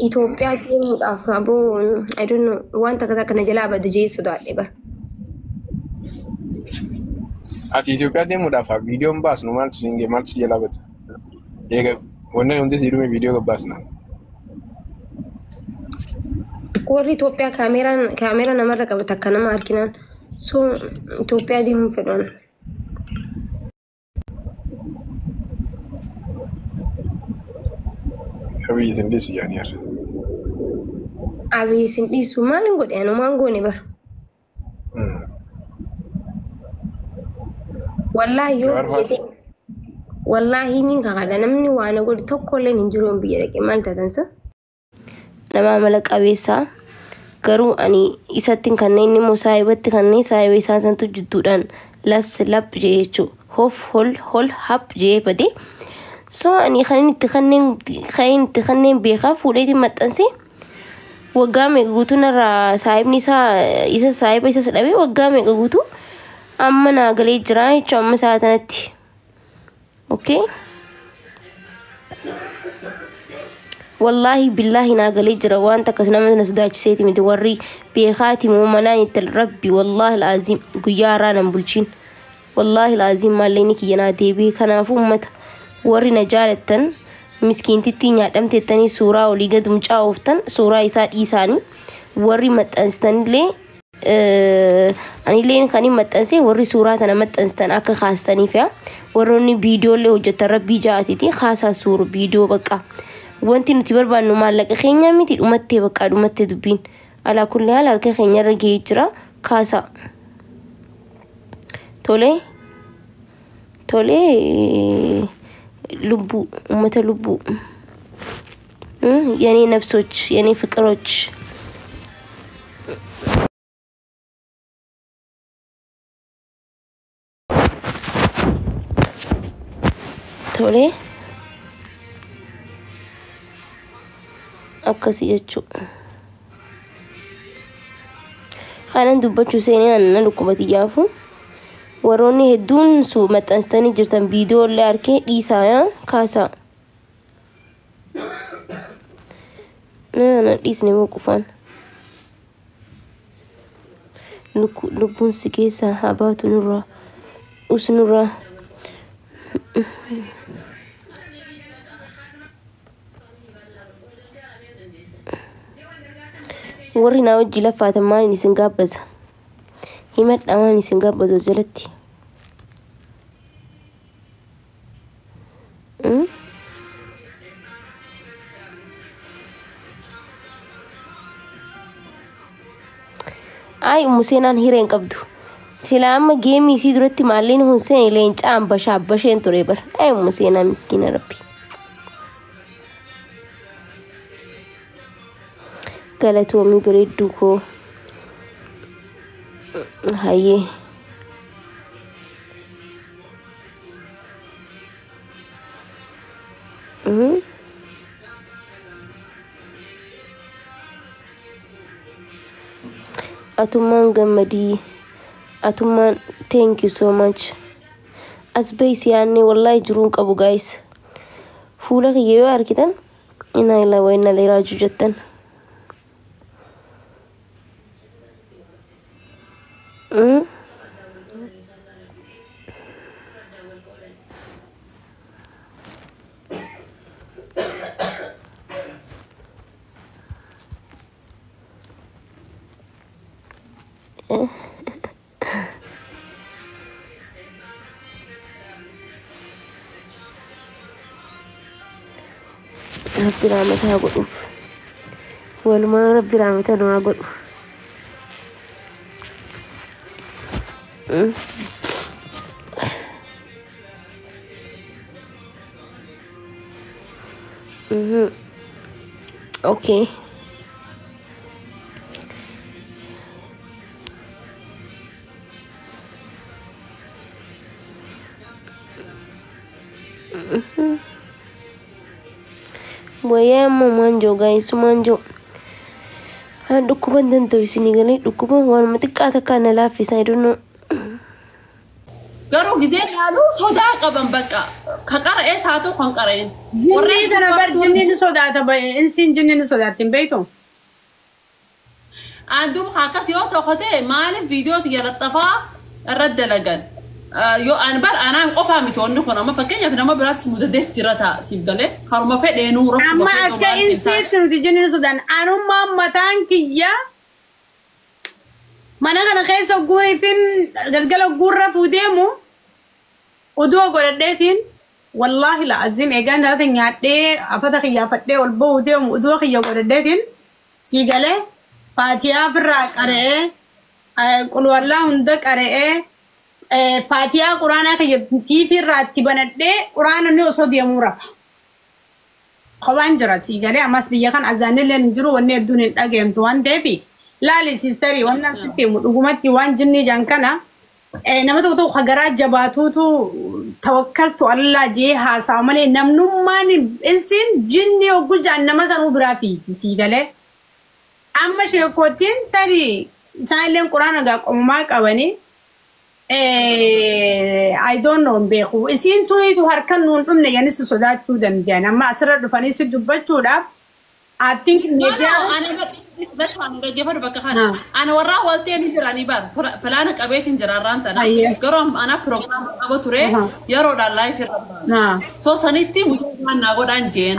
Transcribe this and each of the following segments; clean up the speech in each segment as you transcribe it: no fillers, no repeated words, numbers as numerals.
Ethiopia deemuudhaaf aboo I don't know wanta kana jalaa bada jeessu daadhe bar. Ati Itoophiyaa deemuudhaaf viidiyoon baasnu maaltu si jalaa bata? Eega wanna hundi si dhume viidiyoo gabbaasna. Warri Itoophiyaa kaameera namarra qabata akka nama harkinaan. So Itoophiyaa deemuu fedhan. Abiyyi sin dhiisu yaaniir. Abiyyi sin dhiisu maalin godhe anumaan goone bar. Wallahi yoo biyya wallahi nin kakadha namni waan godhe tokkollee hin jiru biyya dhaqe maal taatansa? Nama mala qabeessaa garuu ani isattiin kanneen immoo saayibatti kanneen saayibee isaa santu jidduudhaan las lap jee jechuu hof hol hap jee bade. So ani kan itti kanneen beekaa fuudheetiin maxxanse waggaa meeqa guutuu narraa saayibni isa saayiba isa dhabee waggaa meeqa guutuu amma naa galee jira jechuun amma isaa tanatti. Okay? Wallahi billahi naa galee jira waan takkas nama na sodaachiseeti miti warri beekaati moo manaan itti rabbi wallahi laazim guyyaa raanan bulchiin wallahi laazim maalleeni kiyyanaa deebii kanaafuu ummata warri na jaalattan miskiintitti nyaadhamteettanii suuraa olii gadumcaa ooftan suuraa isaa dhiisaanii warri maxxansitanillee anilleen kan maxxanse warri suuraa tana maxxanstan akka kaastaniif yaa warroonni viidiyoolee hojjetan rabbii jaatiiti kaasaa suuru viidiyoo bakka wanti nuti barbaannu maallaqa keenya miti dhumattee bakka dhumattee dubbiin alaa kulli haala harka keenya irra gahee jira kaasaa tolee ልቡ ኡመተ ልቡ የኔ ነፍሶች የኔ ፍቅሮች ቶሌ አከሲየቹ ካነን ዱበቹ ሴኔን ነልኩበት ያፉ warroonni hedduun su maxxansitanii jirtan viidiyoolee arkee dhiisaa kaasaa na dhiisne moo qufaan lubbuun si keessaa haa baatu nurraa usnurraa warri naa wajji laffaatan maaliin isin gaabbaza himadha waan isin gaabbaza jalatti ay museenaan hireen qabdu sila amma geemii isii duratti maalleen Huseen leencaan basheen ture bar ay museenaa miskiina rabbi galatoomii bareedduu koo hayyee Atuman Gamadi Atuman thank you so much asbays yani wallahi jurun qabu guys fuula kiyo arkitan ina ila wa inna ilayhi raji'un ربي رحمتها قلوف والما ربي رحمتها نوع قلوف اوكي Waya manjo guys manjo dukuban dan to sini gani dukuban wan matikata kana lafis I don't know Garo gize yalu soda qaban baka كقرأ إيه ساعته كون قرأين جني أنا بر جني نسودات إنسان جني نسودات بيتهم عندهم حاكس يو تأخذه مال فيديو تجرى الطفا الرد لجن يو أنا بر أنا أفهم يتوانو كنا ما فكين يا فينا ما برات مدة جرتها سيبقله خلوا ما في لينو رح أما أكا إنسان سنو تجني نسودان أنا ما متان كيا mana kana keessa guuritin galgala gurra fuudemu odoo godhadheetiin wallahi la azim eegaan darata nyaadhee afata xiyyaafadhee ol ba'uu deemu odoo xiyya godhadheetiin sii galee faatiyaa firraa qara'ee qulwallaa hunda qara'ee faatiyaa quraanaa xiyya tiifirraa itti banadhee quraana ni osoo deemuu rafa qobaan jira sii galee ammas biyya kan azaanillee hin jiru wanni hedduun hin dhageemtu waan ta'eefi لا لي سيستري وانا ستي مدغمتي وان جني جانكنا نما تو خغرا جباتوتو توكلت على الله جيها سامله نمنم ماني انسين جني وغج انما سنو برافي سيغله اما شيكوتين تري سايلن قران غا قوما قبني I don't know بيخو اسين تو هركن نون دم نيانس سوداتو دن جانا ما اسر دفاني سدبچودا I think أنا بس أنا جفر بكخان أنا وراه والتين جراني بار فلانك أبيت جراران تنا كرام أنا program أبو ترى يارو دا live يربان so سنتي وجودنا نقول عن جين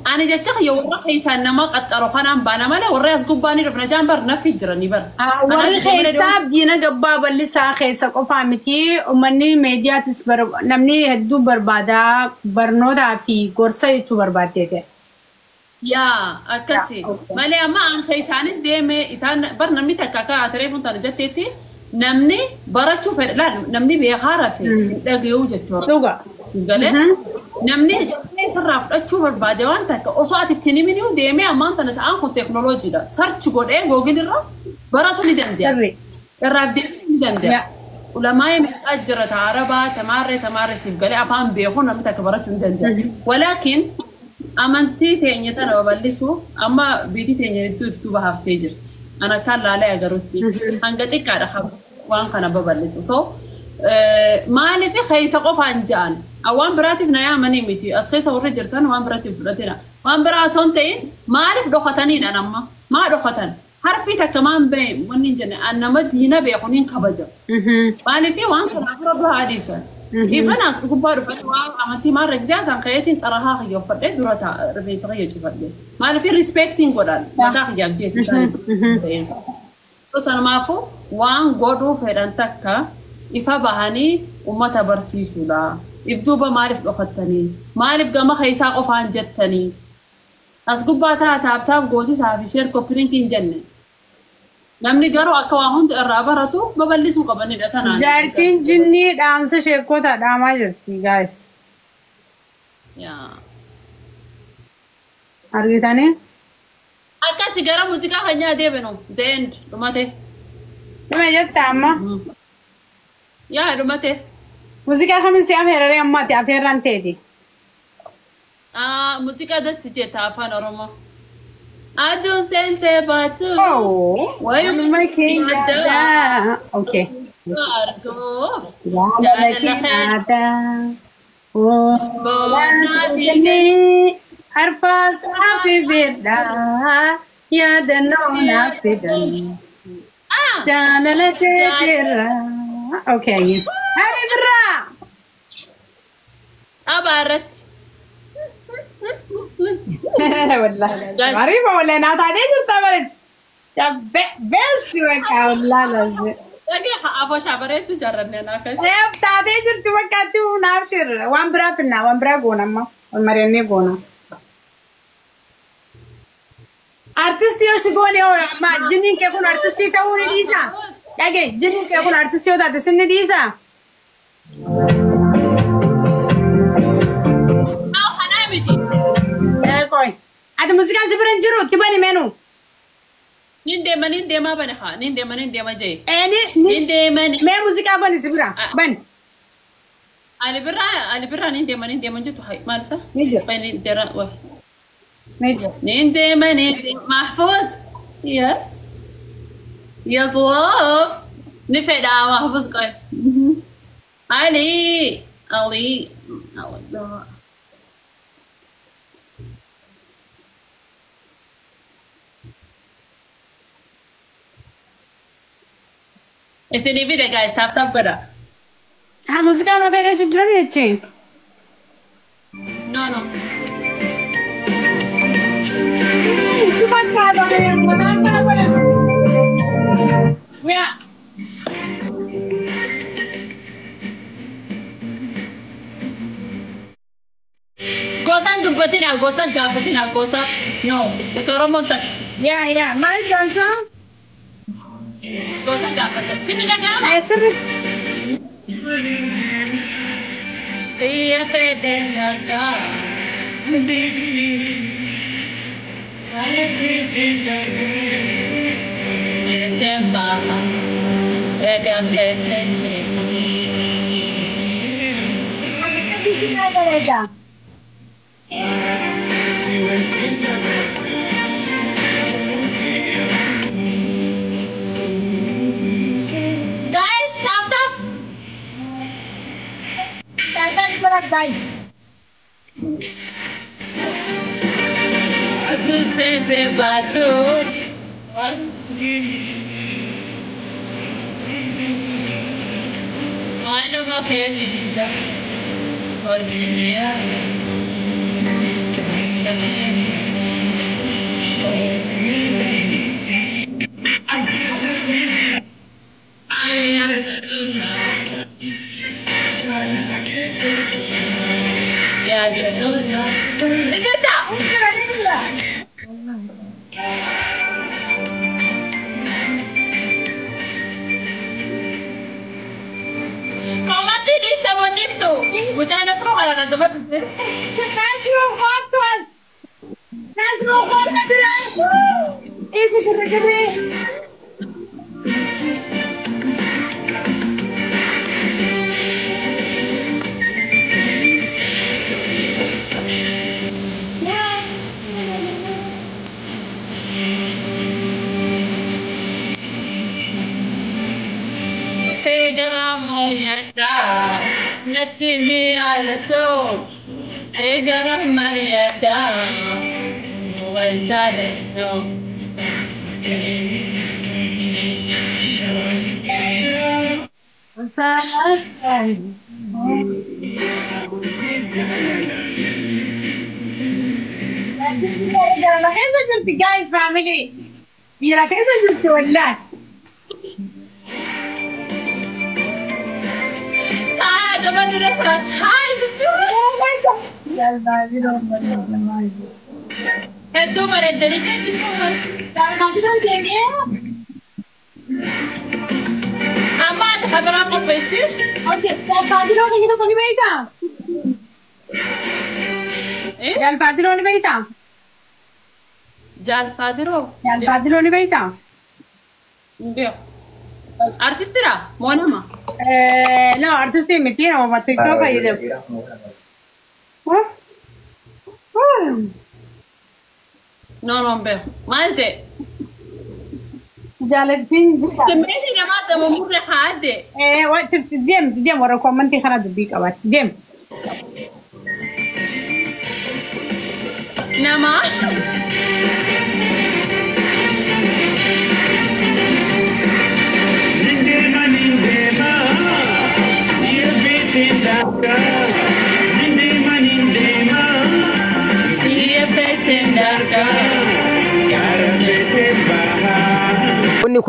أنا جتك يوراه خيسان ما قد أروحنا بانا ماله وراه سكوباني رفنا جنبر نفي جراني بار وراه خيساب جينا جباب اللي ساخيسك وفهمتي ومني ميديا تسبر نمني هدو بربادا برنودا في كورسا يتو بربادته يا أكسي مالي أما عن خيساني ديمي إسان برنامج تكاكا عتريفون ترجتتي نمني براتشو في لا نمني بيخارة في دقي وجه تورا سيقاله نمني جتني صرف أشوف البادوان تك أصوات التنمينيو ديمي أما أنت نسأل عن تكنولوجيا ده سيرش قول إيه جوجل الرا براتو لدندي الراب دي لدندي ولما يمكن أجرة عربة تمارة سيقاله أفهم بيخون نمني تكبرت لدندي ولكن أمانتي تانية أنا ببلسوف أما بيتي تانية تو بهافتي جرت أنا كان لا لا أجرتي هنقتي كاره خب وان كان ببلسوف ما لي في خيس قف عن جان أوان براتي في نيا مني ميتي أسخيس أوري جرتان وان براتي في فرتنا وان برا سنتين ما أعرف دختانين أنا ما دختان حرفي كمان بين ونين جنة أنا ما دينا بيخونين كبجة ما لي في وان سنعبر بها عديسة إيفنا سكوبارو فنوام أمتي ما رجعت عن خياتين تراها هي فرد دورة رفيس غير شوفرد ما له في respecting قدر ما شاف جامتي تسان بس أنا ما فو وان قدو فرنتكا إفا بهاني وما تبرسيسو لا إبدوبا ما عرف أختني ما عرف جما خيسا قفان جتني أسكوباتها تاب جوزي سافي شير كوبرينكين جنة namni garuu akka waa hundi irraa baratu babal'isuu qabanidha tanaan jaartiin jinnii dhaamsa sheekota dhaamaa jirti guys yaa argitanii akkasi gara muuziqaa kanyaa deebinu the end dhumate dhuma jetta amma yaa dhumate muuziqaa kamin si afeeraree ammaati afeerran teeti muuziqaa dassitee afaan oromoo Adun sente batus. Oh, why you making that? Okay. Ada. Oh, bona harpas api beda. Ya danona fidan. Janala tera. Okay. Hari bra. Abarat. والله غريبة ولا أنا تعدي جرت عملت بس وكا والله لازم لكن أبو شعبريت تجربني أنا كذا تعدي جرت وكاتي ونابشر وامبرا بنا وامبرا غونا ما والمريني غونا artisti osigone o ma jinni ke kun artisti tawuni disa yage jinni ke kun artisti oda de sinni disa أو حنامتي koi ada musika sebenarnya juru tiba ni menu ninde ma bane ha ninde ma je ni ninde man me musika bani sebenarnya ban ali birra ninde ma jitu hay malsa نجر bani dera wa نجر ninde محفوظ يس يظلم نفدا محفوظ قاي علي علي الله اسني فيديو guys tap kora ها موسيقى ما بيني جدراني تشين no no سبحان الله يا مدام ويا gosan dubatina gosan gafatina gosa no betoro monta يا ما جالسة gosan gafatina sini daga اسر iya fedenaga Temba, vedem detenci. Guys, stop. guys Aku sente batus. Mana makan kita? Orangnya. Ya, gitu. Lihat tak? Kau mati di sabun itu. Bukan anak roh kalau nanti ber. نازلوا خطوة نازلوا خطوة ايش كده Segera menyata, nasibi alato. Segera menyata, wajar no. لا كيف زلت جايز فاميلي ميرا كيف زلت ولا Ah, dapat dirasa. Hai, itu pada dari jadi semua. Aman, kabar apa besir? يا البادروني بيتا Jal padiro. يا البادروني بيتا Bio. Artistira, monama. لا ارتستي 200 وما تيك توك يدب No, non bio. Malte. جالسين Semmeni na mata mumurre hade. وقت تديم وراكم انت خلاص بيك اوقات تديم Nama.